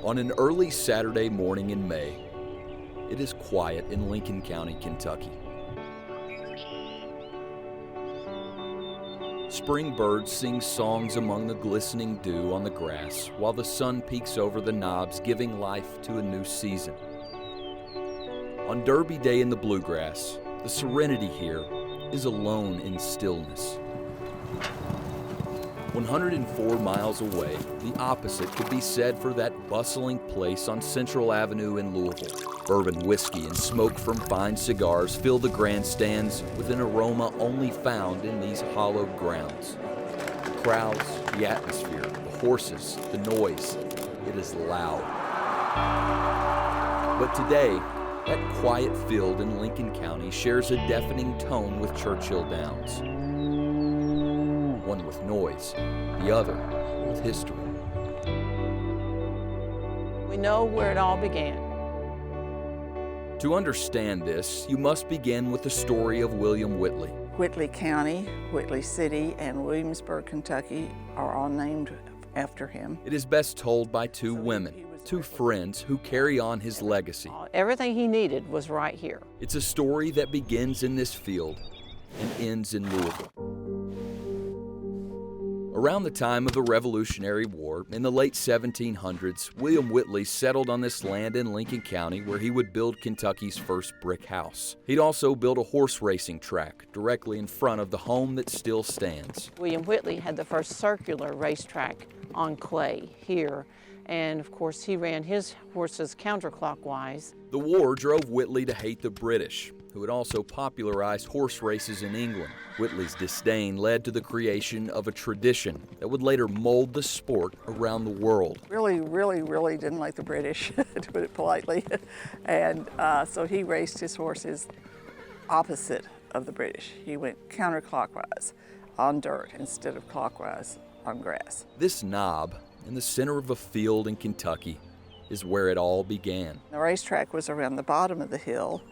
On an early Saturday morning in May, it is quiet in Lincoln County, Kentucky. Spring birds sing songs among the glistening dew on the grass while the sun peeks over the knobs, giving life to a new season. On Derby Day in the bluegrass, the serenity here is alone in stillness. 104 miles away, the opposite could be said for that bustling place on Central Avenue in Louisville. Bourbon whiskey and smoke from fine cigars fill the grandstands with an aroma only found in these hallowed grounds. The crowds, the atmosphere, the horses, the noise, it is loud. But today, that quiet field in Lincoln County shares a deafening tone with Churchill Downs. One with noise, the other with history. We know where it all began. To understand this, you must begin with the story of William Whitley. Whitley County, Whitley City, and Williamsburg, Kentucky are all named after him. It is best told by two women, two friends who carry on his legacy. Everything he needed was right here. It's a story that begins in this field and ends in Louisville. Around the time of the Revolutionary War, in the late 1700s, William Whitley settled on this land in Lincoln County where he would build Kentucky's first brick house. He'd also build a horse racing track directly in front of the home that still stands. William Whitley had the first circular racetrack on clay here, and of course he ran his horses counterclockwise. The war drove Whitley to hate the British, who had also popularized horse races in England. Whitley's disdain led to the creation of a tradition that would later mold the sport around the world. Really didn't like the British, to put it politely. And so he raced his horses opposite of the British. He went counterclockwise on dirt instead of clockwise on grass. This knob in the center of a field in Kentucky is where it all began. The racetrack was around the bottom of the hill,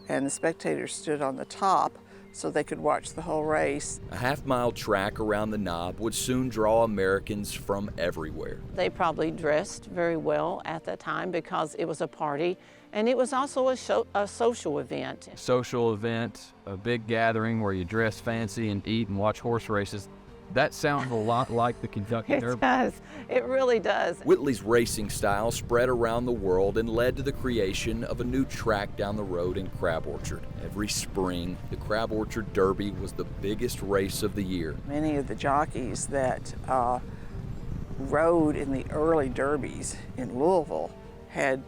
and the spectators stood on the top so they could watch the whole race. A half-mile track around the knob would soon draw Americans from everywhere. They probably dressed very well at that time because it was a party, and it was also a social event. Social event, a big gathering where you dress fancy and eat and watch horse races. That sounds a lot like the Kentucky Derby. It does. It really does. Whitley's racing style spread around the world and led to the creation of a new track down the road in Crab Orchard. Every spring, the Crab Orchard Derby was the biggest race of the year. Many of the jockeys that rode in the early derbies in Louisville had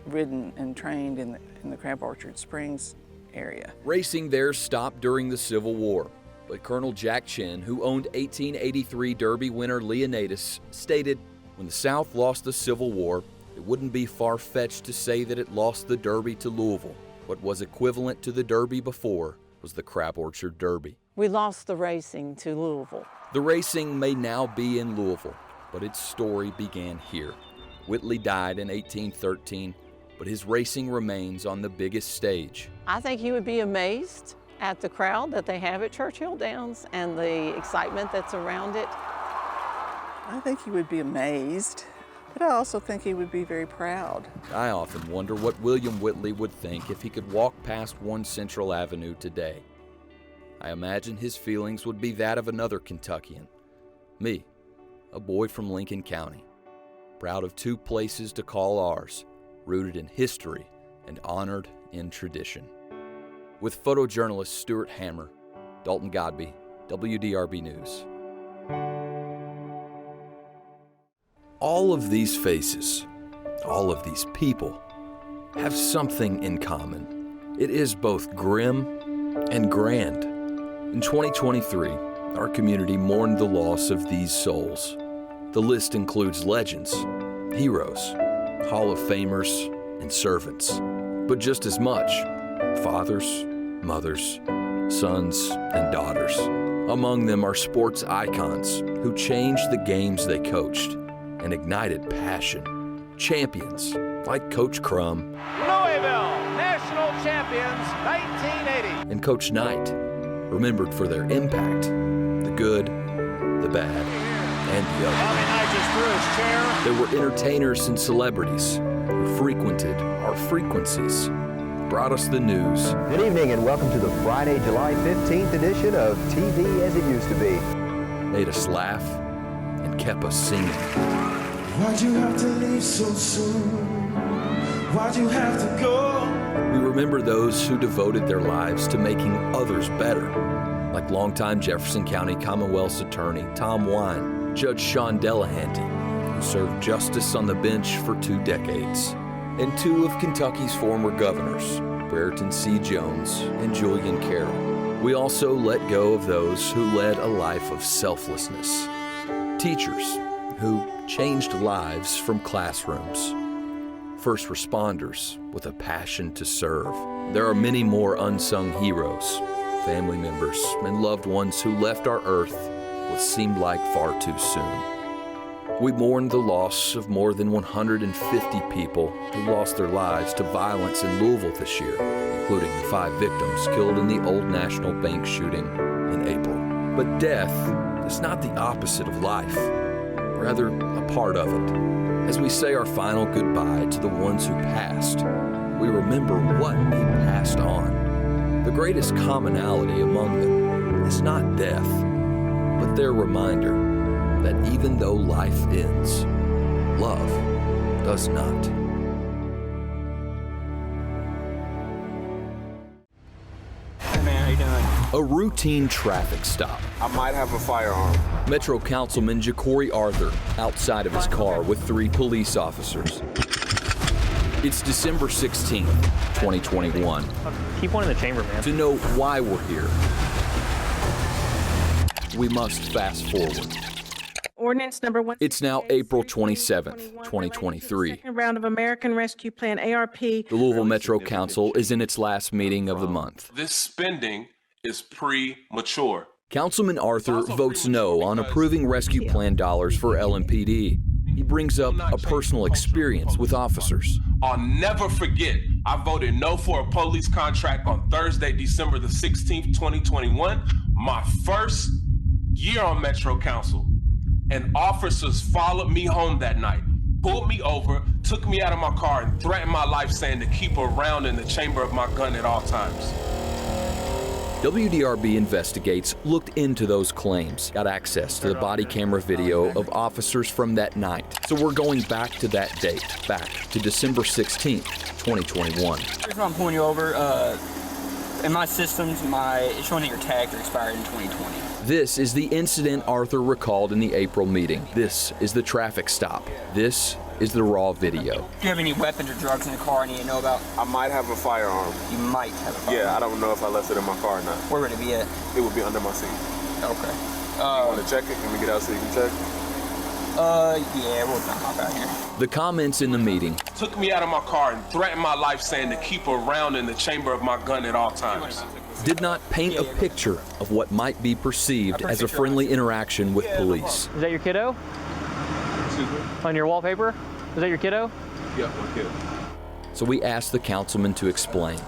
ridden and trained in the Crab Orchard Springs area. Racing there stopped during the Civil War. But Colonel Jack Chin, who owned 1883 Derby winner Leonidas, stated, when the South lost the Civil War, it wouldn't be far-fetched to say that it lost the Derby to Louisville. What was equivalent to the Derby before was the Crab Orchard Derby. We lost the racing to Louisville. The racing may now be in Louisville, but its story began here. Whitley died in 1813, but his racing remains on the biggest stage. I think he would be amazed at the crowd that they have at Churchill Downs and the excitement that's around it. I think he would be amazed, but I also think he would be very proud. I often wonder what William Whitley would think if he could walk past 1 Central Avenue today. I imagine his feelings would be that of another Kentuckian, me, a boy from Lincoln County, proud of 2 places to call ours, rooted in history and honored in tradition. With photojournalist Stuart Hammer, Dalton Godbey, WDRB News. All of these faces, all of these people, have something in common. It is both grim and grand. In 2023, our community mourned the loss of these souls. The list includes legends, heroes, Hall of Famers, and servants, but just as much, fathers, mothers, sons, and daughters. Among them are sports icons who changed the games they coached and ignited passion. Champions like Coach Crum, Louisville, national champions, 1980. And Coach Knight, remembered for their impact, the good, the bad, and the ugly. Bobby Knight just through his chair. There were entertainers and celebrities who frequented our frequencies, brought us the news. Good evening and welcome to the Friday, July 15th edition of TV as it used to be. Made us laugh and kept us singing. Why'd you have to leave so soon? Why'd you have to go? We remember those who devoted their lives to making others better, like longtime Jefferson County Commonwealth's attorney Tom Wine, Judge Sean Delahanty, who served justice on the bench for 2 decades, and 2 of Kentucky's former governors, Brereton C. Jones and Julian Carroll. We also let go of those who led a life of selflessness. Teachers who changed lives from classrooms. First responders with a passion to serve. There are many more unsung heroes, family members, and loved ones who left our earth what seemed like far too soon. We mourned the loss of more than 150 people who lost their lives to violence in Louisville this year, including the 5 victims killed in the Old National Bank shooting in April. But death is not the opposite of life, rather a part of it. As we say our final goodbye to the ones who passed, we remember what they passed on. The greatest commonality among them is not death, but their reminder that even though life ends, love does not. Hey man, how you doing? A routine traffic stop. I might have a firearm. Metro Councilman Ja'Cory Arthur outside of his car with 3 police officers. It's December 16th, 2021. Keep one in the chamber, man. To know why we're here, we must fast forward. Ordinance number 1. It's now April 27th, 2023. Second round of American Rescue Plan ARP. The Louisville Metro Council is in its last meeting of the month. This spending is premature. Councilman Arthur votes no on approving rescue plan dollars for LMPD. He brings up a personal experience with officers. I'll never forget, I voted no for a police contract on Thursday, December the 16th, 2021, my first year on Metro Council. And officers followed me home that night, pulled me over, took me out of my car, and threatened my life, saying to keep a round in the chamber of my gun at all times. WDRB Investigates looked into those claims, got access to the body camera video of officers from that night. So we're going back to that date, back to December 16th, 2021. Here's why I'm pulling you over. In my systems, it's showing that your tags are expired in 2020. This is the incident Arthur recalled in the April meeting. This is the traffic stop. This is the raw video. Do you have any weapons or drugs in the car I need to know about? I might have a firearm. You might have a firearm. Yeah, I don't know if I left it in my car or not. Where would it be at? It would be under my seat. Okay. You want to check it? Can we get out so you can check? Yeah, we'll hop out here. The comments in the meeting. Took me out of my car and threatened my life, saying to keep a round in the chamber of my gun at all times. Did not paint a picture of what might be perceived as a friendly interaction with police. Is that your kiddo? Excuse me? On your wallpaper? Is that your kiddo? Yeah, my kid. So we asked the councilman to explain.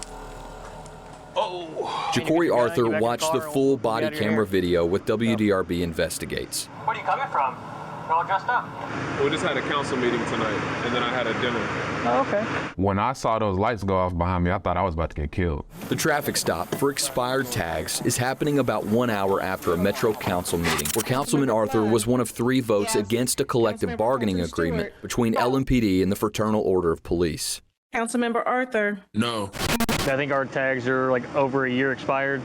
Oh. Ja'Cory Arthur watched the full body camera video with WDRB Investigates. Where are you coming from? You're all dressed up. We just had a council meeting tonight, and then I had a dinner. Oh, okay. When I saw those lights go off behind me, I thought I was about to get killed. The traffic stop for expired tags is happening about 1 hour after a Metro Council meeting, where Councilman Arthur was one of 3 votes against a collective bargaining agreement between LMPD and the Fraternal Order of Police. Councilmember Arthur. No. I think our tags are like over a year expired.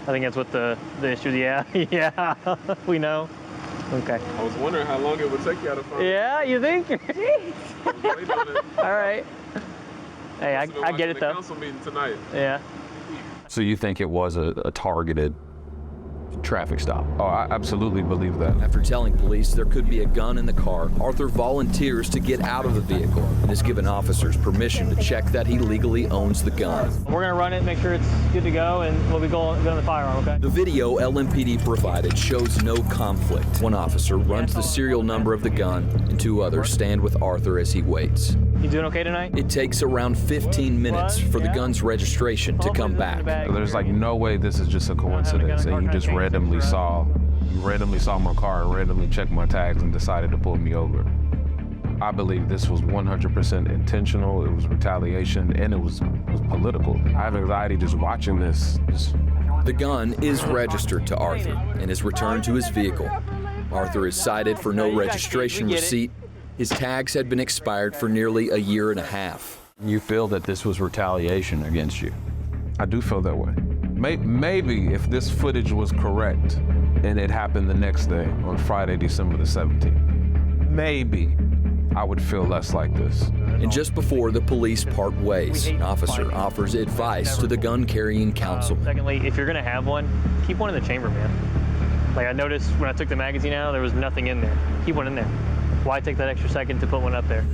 I think that's what the issue is. Yeah, yeah, we know. Okay. I was wondering how long it would take you out of find. Yeah, you think? All right. Hey, I get it though. Council meeting tonight. Yeah. So you think it was a targeted traffic stop? Oh, I absolutely believe that. After telling police there could be a gun in the car, Arthur volunteers to get out of the vehicle and is given officers permission to check that he legally owns the gun. We're gonna run it, make sure it's good to go, and we'll be going the firearm, okay? The video LMPD provided shows no conflict. One officer runs the serial number of the gun, and 2 others stand with Arthur as he waits. You doing okay tonight? It takes around 15 minutes for the gun's registration to come back. There's like no way this is just a coincidence and you just randomly saw randomly saw my car, randomly checked my tags, and decided to pull me over. I believe this was 100% intentional, it was retaliation, and it was political. I have anxiety just watching this. The gun is registered to Arthur and is returned to his vehicle. Arthur is cited for no registration receipt. His tags had been expired for nearly a year and a half. You feel that this was retaliation against you? I do feel that way. Maybe if this footage was correct and it happened the next day on Friday, December the 17th, maybe I would feel less like this. And just before the police part ways, an officer offers advice to the gun-carrying councilman. Secondly, if you're gonna have one, keep one in the chamber, man. Like I noticed when I took the magazine out, there was nothing in there. Keep one in there. Why take that extra second to put one up there?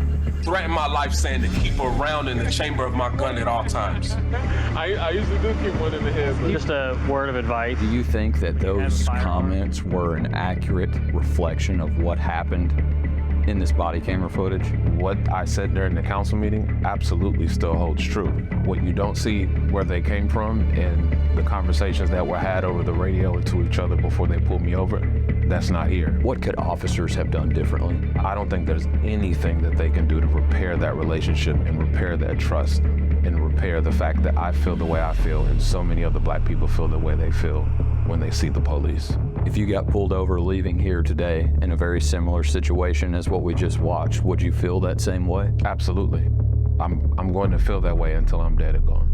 Threaten my life saying to keep a round in the chamber of my gun at all times. I usually do keep one in the head. Just a word of advice. Do you think that those comments were an accurate reflection of what happened in this body camera footage? What I said during the council meeting absolutely still holds true. What you don't see where they came from and the conversations that were had over the radio and to each other before they pulled me over, that's not here. What could officers have done differently? I don't think there's anything that they can do to repair that relationship and repair that trust and repair the fact that I feel the way I feel and so many other black people feel the way they feel when they see the police. If you got pulled over leaving here today in a very similar situation as what we just watched, would you feel that same way? Absolutely. I'm going to feel that way until I'm dead and gone.